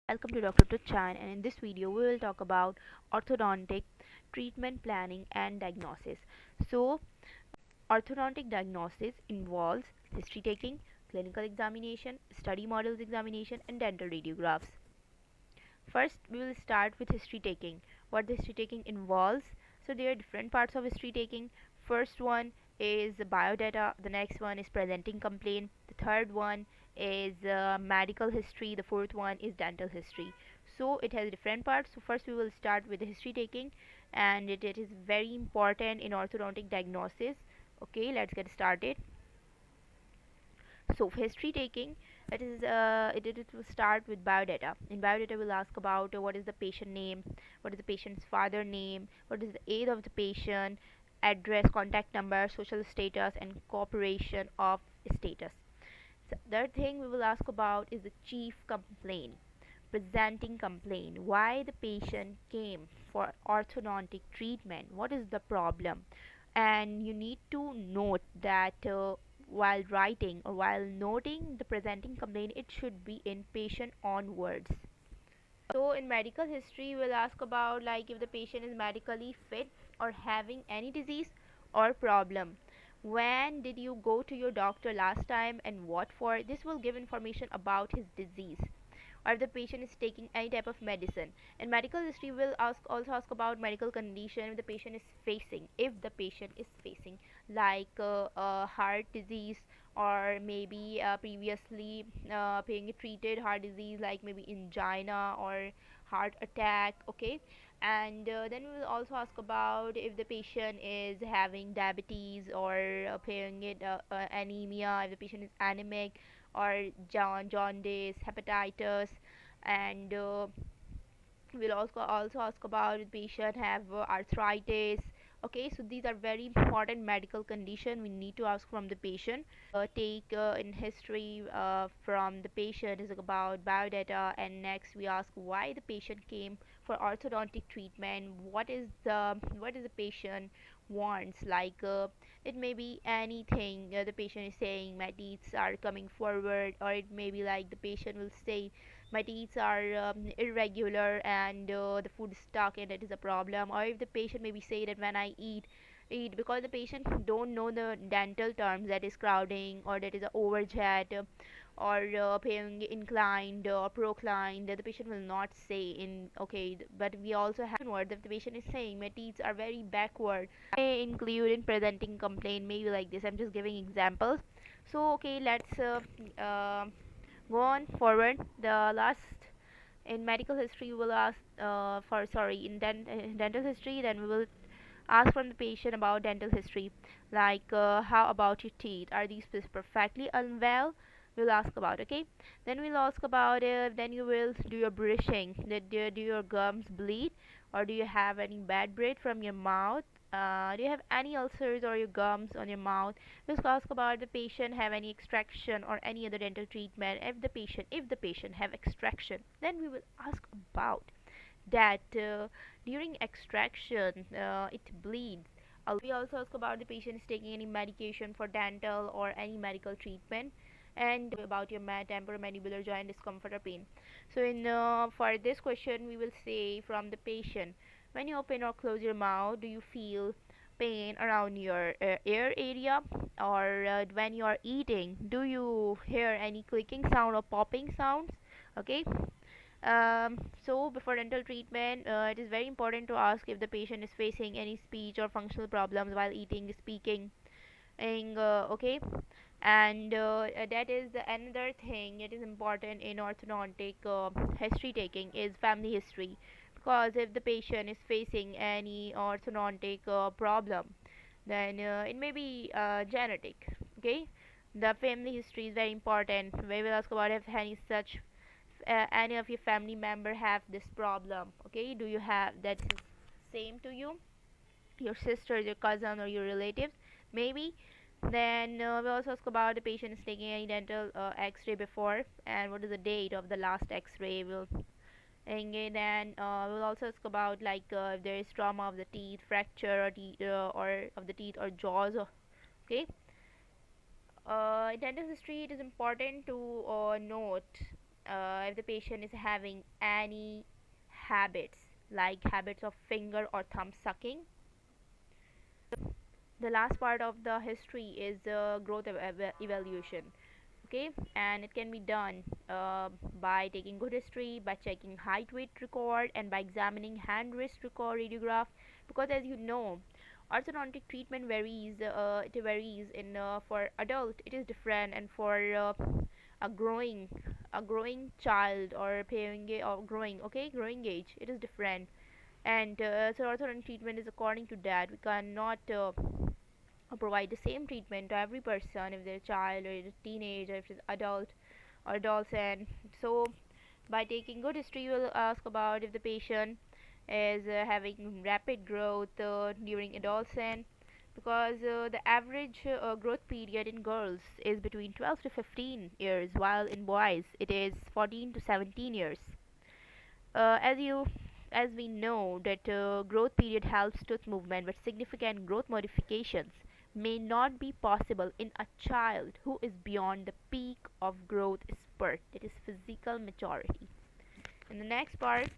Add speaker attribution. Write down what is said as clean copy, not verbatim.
Speaker 1: Welcome to Dr. Chan, and in this video we will talk about orthodontic treatment planning and diagnosis. So, orthodontic diagnosis involves history taking, clinical examination, study models examination, and dental radiographs. First, we will start with history taking. What the history taking involves. So, there are different parts of history taking. First one is the biodata, the next one is presenting complaint, the third one is medical history, the fourth one is dental history. So, it has different parts. So, first, we will start with the history taking, and it is very important in orthodontic diagnosis. Okay, let's get started. So history taking, that is, it will start with biodata. In biodata, we'll ask about what is the patient name, what is the patient's father name, what is the age of the patient, address, contact number, social status, and cooperation of status. So the third thing we will ask about is the chief complaint, presenting complaint, why the patient came for orthodontic treatment, what is the problem. And you need to note that while writing or while noting the presenting complaint, it should be in patient on words. So in medical history, we'll ask about like if the patient is medically fit or having any disease or problem. When did you go to your doctor last time and what for? This will give information about his disease, or if the patient is taking any type of medicine. In medical history, we'll also ask about medical condition the patient is facing. If the patient is facing like a heart disease, or maybe previously being treated heart disease like maybe angina or heart attack. Okay, and then we will also ask about if the patient is having diabetes or paying it anemia, if the patient is anemic, or jaundice, hepatitis, and we'll also ask about the patient have arthritis. Okay, so these are very important medical condition we need to ask from the patient. Take in history from the patient is about biodata, and next we ask why the patient came for orthodontic treatment. What is the patient wants, like it may be anything. The patient is saying my teeth are coming forward, or it may be like the patient will say my teeth are irregular and the food is stuck and it is a problem. Or if the patient maybe say that when I eat, because the patient don't know the dental terms, that is crowding, or that is a overjet, or being inclined or proclined, that the patient will not say in. Okay, but we also have word that the patient is saying my teeth are very backward, may include in presenting complaint, maybe like this. I'm just giving examples. So okay, let's go on forward. The last, in medical history, we will ask for sorry in dental history, then we will ask from the patient about dental history, like how about your teeth, are these perfectly unwell. We'll ask about. Okay, then we'll ask about then you will do your brushing, that do your gums bleed, or do you have any bad breath from your mouth, do you have any ulcers or your gums on your mouth. We'll ask about the patient have any extraction or any other dental treatment. If the patient have extraction, then we will ask about that during extraction it bleeds. We also ask about the patient is taking any medication for dental or any medical treatment, and about your temporomandibular joint discomfort or pain. So in for this question, we will say from the patient, when you open or close your mouth, do you feel pain around your ear area, or when you are eating, do you hear any clicking sound or popping sounds? Okay, so before dental treatment, it is very important to ask if the patient is facing any speech or functional problems while eating, speaking, and okay. And that is another thing. It is important in orthodontic history taking is family history, because if the patient is facing any orthodontic problem, then it may be genetic. Okay, the family history is very important. We will ask about if any of your family member have this problem. Okay, do you have that same to you, your sister, your cousin, or your relatives? Maybe. Then we also ask about the patient is taking any dental x-ray before, and what is the date of the last x-ray. And then we'll also ask about like if there is trauma of the teeth, fracture or of the teeth or jaws. Okay, in dental history, it is important to note if the patient is having any habits, like habits of finger or thumb sucking. The last part of the history is growth evaluation. Okay, and it can be done by taking good history, by checking height weight record, and by examining hand wrist record radiograph. Because as you know, orthodontic treatment varies. It varies in for adult it is different, and for a growing child or or growing age it is different. And so orthodontic treatment is according to that. We cannot provide the same treatment to every person, if they're a child or a teenager, if it's adult or adolescent. So by taking good history, you will ask about if the patient is having rapid growth during adolescence, because the average growth period in girls is between 12 to 15 years, while in boys it is 14 to 17 years. uh, as you as we know that growth period helps tooth movement, but significant growth modifications may not be possible in a child who is beyond the peak of growth spurt, that is physical maturity. In the next part,